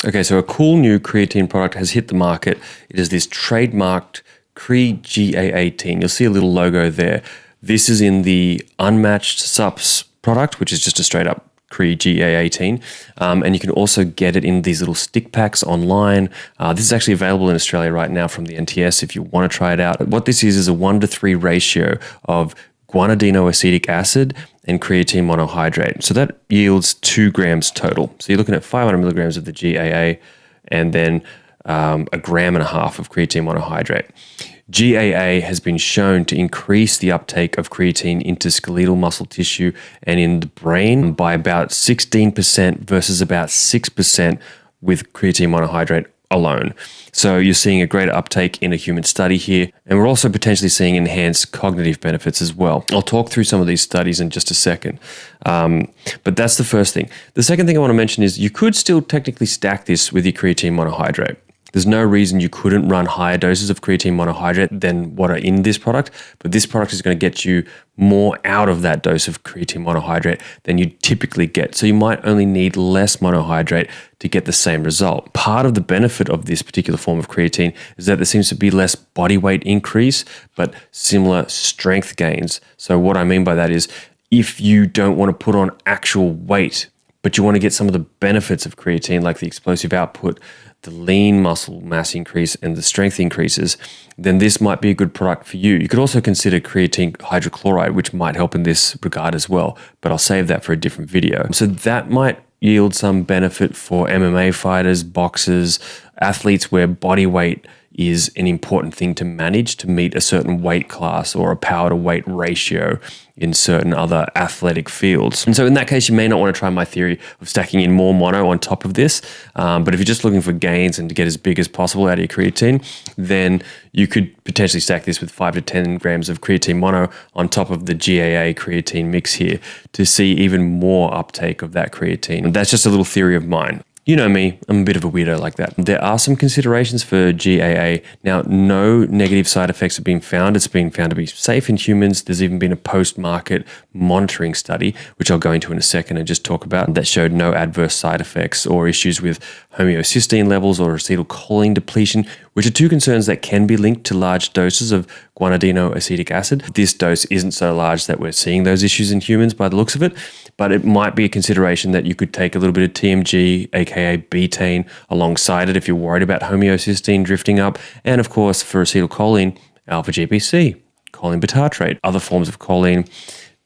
Okay, so a cool new creatine product has hit the market. It is this trademarked CreGAAtine. You'll see a little logo there. This is in the unmatched subs product, which is just a straight up CreGAAtine. And you can also get it in these little stick packs online. This is actually available in Australia right now from the NTS if you want to try it out. What this is a 1:3 ratio of guanidinoacetic acid and creatine monohydrate. So that yields 2 grams total. So you're looking at 500 milligrams of the GAA and then 1.5 grams of creatine monohydrate. GAA has been shown to increase the uptake of creatine into skeletal muscle tissue and in the brain by about 16% versus about 6% with creatine monohydrate alone. So you're seeing a greater uptake in a human study here, and we're also potentially seeing enhanced cognitive benefits as well. I'll talk through some of these studies in just a second. But that's the first thing. The second thing I want to mention is you could still technically stack this with your creatine monohydrate. There's no reason you couldn't run higher doses of creatine monohydrate than what are in this product, but this product is going to get you more out of that dose of creatine monohydrate than you typically get. So you might only need less monohydrate to get the same result. Part of the benefit of this particular form of creatine is that there seems to be less body weight increase, but similar strength gains. So what I mean by that is if you don't want to put on actual weight, but you want to get some of the benefits of creatine, like the explosive output, the lean muscle mass increase, and the strength increases, then this might be a good product for you. You could also consider creatine hydrochloride, which might help in this regard as well, but I'll save that for a different video. So that might yield some benefit for MMA fighters, boxers, athletes where body weight is an important thing to manage to meet a certain weight class or a power to weight ratio in certain other athletic fields. And so in that case, you may not want to try my theory of stacking in more mono on top of this. But if you're just looking for gains and to get as big as possible out of your creatine, then you could potentially stack this with 5 to 10 grams of creatine mono on top of the GAA creatine mix here to see even more uptake of that creatine. And that's just a little theory of mine. You know me, I'm a bit of a weirdo like that. There are some considerations for GAA. Now, no negative side effects have been found. It's been found to be safe in humans. There's even been a post-market monitoring study, which I'll go into in a second and just talk about, that showed no adverse side effects or issues with homeocysteine levels or acetylcholine depletion, which are two concerns that can be linked to large doses of guanidinoacetic acid. This dose isn't so large that we're seeing those issues in humans by the looks of it, but it might be a consideration that you could take a little bit of TMG, aka betaine, alongside it if you're worried about homeocysteine drifting up, and of course for acetylcholine, alpha-GPC, choline bitartrate, other forms of choline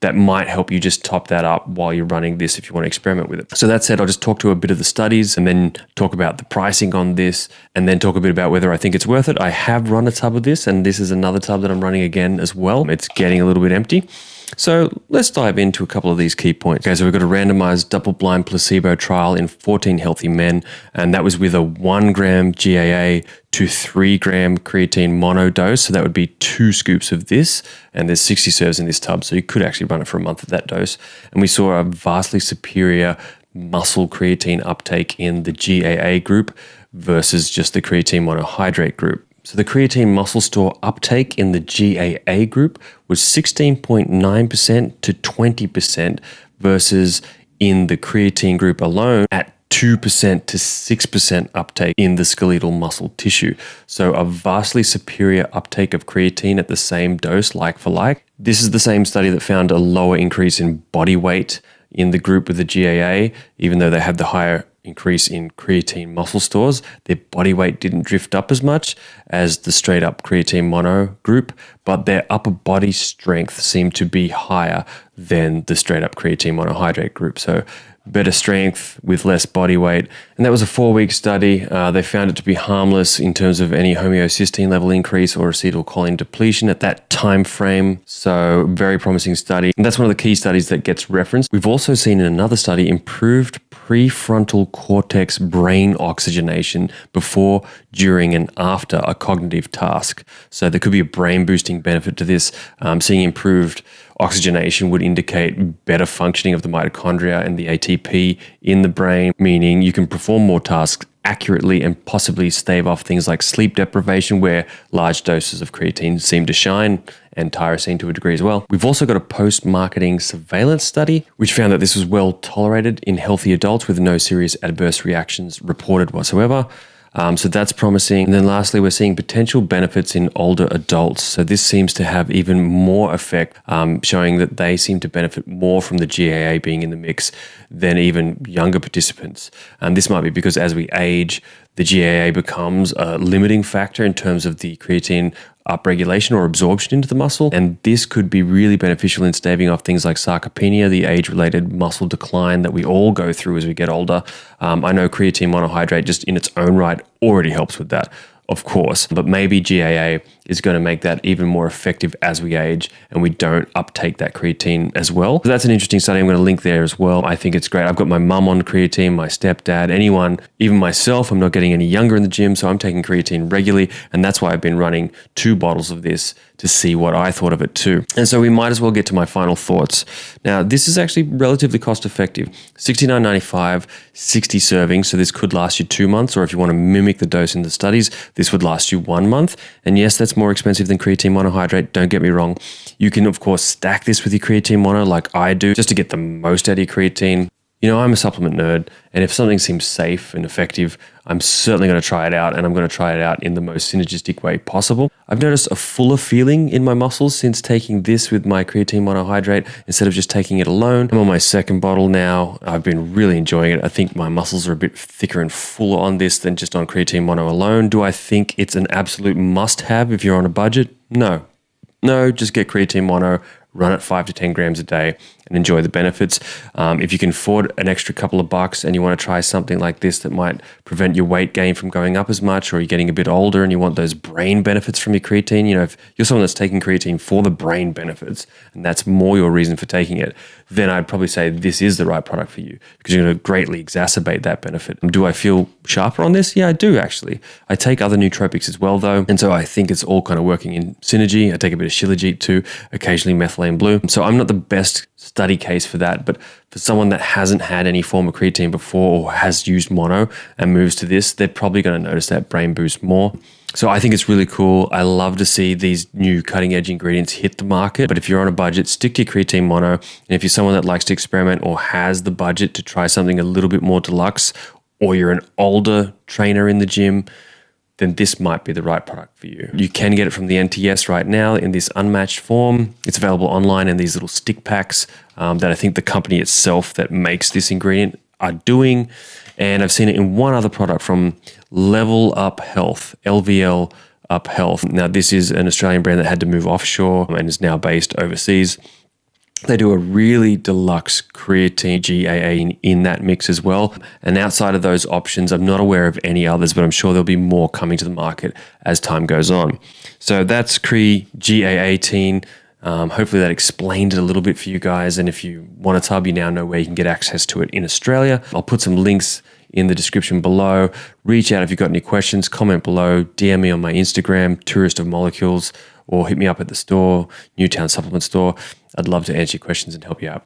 that might help you just top that up while you're running this if you want to experiment with it. So that said, I'll just talk to a bit of the studies and then talk about the pricing on this and then talk a bit about whether I think it's worth it. I have run a tub of this and this is another tub that I'm running again as well. It's getting a little bit empty. So let's dive into a couple of these key points. Okay, so we've got a randomized double-blind placebo trial in 14 healthy men, and that was with a 1 gram GAA to 3 gram creatine mono dose. So that would be 2 scoops of this, and there's 60 serves in this tub, so you could actually run it for a month at that dose. And we saw a vastly superior muscle creatine uptake in the GAA group versus just the creatine monohydrate group. So the creatine muscle store uptake in the GAA group was 16.9% to 20% versus in the creatine group alone at 2% to 6% uptake in the skeletal muscle tissue. So a vastly superior uptake of creatine at the same dose, like for like. This is the same study that found a lower increase in body weight in the group with the GAA, even though they had the higher increase in creatine muscle stores. Their body weight didn't drift up as much as the straight up creatine mono group, but their upper body strength seemed to be higher than the straight up creatine monohydrate group. So better strength with less body weight. And that was a 4-week study. They found it to be harmless in terms of any homeocysteine level increase or acetylcholine depletion at that time frame. So very promising study. And that's one of the key studies that gets referenced. We've also seen in another study improved prefrontal cortex brain oxygenation before, during, and after a cognitive task. So there could be a brain boosting benefit to this, seeing improved Oxygenation would indicate better functioning of the mitochondria and the ATP in the brain, meaning you can perform more tasks accurately and possibly stave off things like sleep deprivation, where large doses of creatine seem to shine, and tyrosine to a degree as well. We've also got a post-marketing surveillance study, which found that this was well tolerated in healthy adults with no serious adverse reactions reported whatsoever. So that's promising. And then lastly, we're seeing potential benefits in older adults. So this seems to have even more effect, showing that they seem to benefit more from the GAA being in the mix than even younger participants. And this might be because as we age, the GAA becomes a limiting factor in terms of the creatine upregulation or absorption into the muscle. And this could be really beneficial in staving off things like sarcopenia, the age-related muscle decline that we all go through as we get older. I know creatine monohydrate just in its own right already helps with that, of course, but maybe GAA is going to make that even more effective as we age and we don't uptake that creatine as well. So that's an interesting study. I'm going to link there as well. I think it's great. I've got my mum on creatine, my stepdad, anyone, even myself. I'm not getting any younger in the gym, so I'm taking creatine regularly, and that's why I've been running 2 bottles of this to see what I thought of it too. And so we might as well get to my final thoughts. Now, this is actually relatively cost effective. $69.95, 60 servings, so this could last you 2 months, or if you want to mimic the dose in the studies, this would last you 1 month. And yes, that's more expensive than creatine monohydrate, don't get me wrong. You can, of course, stack this with your creatine mono like I do, just to get the most out of your creatine. You know, I'm a supplement nerd, and if something seems safe and effective, I'm certainly going to try it out, and I'm going to try it out in the most synergistic way possible. I've noticed a fuller feeling in my muscles since taking this with my creatine monohydrate instead of just taking it alone. I'm on my 2nd bottle now. I've been really enjoying it. I think my muscles are a bit thicker and fuller on this than just on creatine mono alone. Do I think it's an absolute must-have if you're on a budget? No. No, just get creatine mono, run it 5 to 10 grams a day and enjoy the benefits. If you can afford an extra couple of bucks and you want to try something like this that might prevent your weight gain from going up as much, or you're getting a bit older and you want those brain benefits from your creatine, you know, if you're someone that's taking creatine for the brain benefits and that's more your reason for taking it, then I'd probably say this is the right product for you because you're going to greatly exacerbate that benefit. Do I feel sharper on this? Yeah, I do actually. I take other nootropics as well though, and so I think it's all kind of working in synergy. I take a bit of Shilajit too, occasionally methylene blue. So I'm not the best study case for that, but for someone that hasn't had any form of creatine before or has used mono and moves to this, they're probably going to notice that brain boost more. So I think it's really cool. I love to see these new cutting edge ingredients hit the market. But if you're on a budget, stick to your creatine mono. And if you're someone that likes to experiment or has the budget to try something a little bit more deluxe, or you're an older trainer in the gym, then this might be the right product for you. You can get it from the NTS right now in this unmatched form. It's available online in these little stick packs that I think the company itself that makes this ingredient are doing. And I've seen it in one other product from Level Up Health, LVL Up Health. Now, this is an Australian brand that had to move offshore and is now based overseas. They do a really deluxe creatine GAA in that mix as well. And outside of those options, I'm not aware of any others, but I'm sure there'll be more coming to the market as time goes on. So that's CreGAAtine. Hopefully that explained it a little bit for you guys. And if you want a tub, you now know where you can get access to it in Australia. I'll put some links in the description below. Reach out if you've got any questions, comment below, DM me on my Instagram, Tourist of Molecules, or hit me up at the store, Newtown Supplement Store. I'd love to answer your questions and help you out.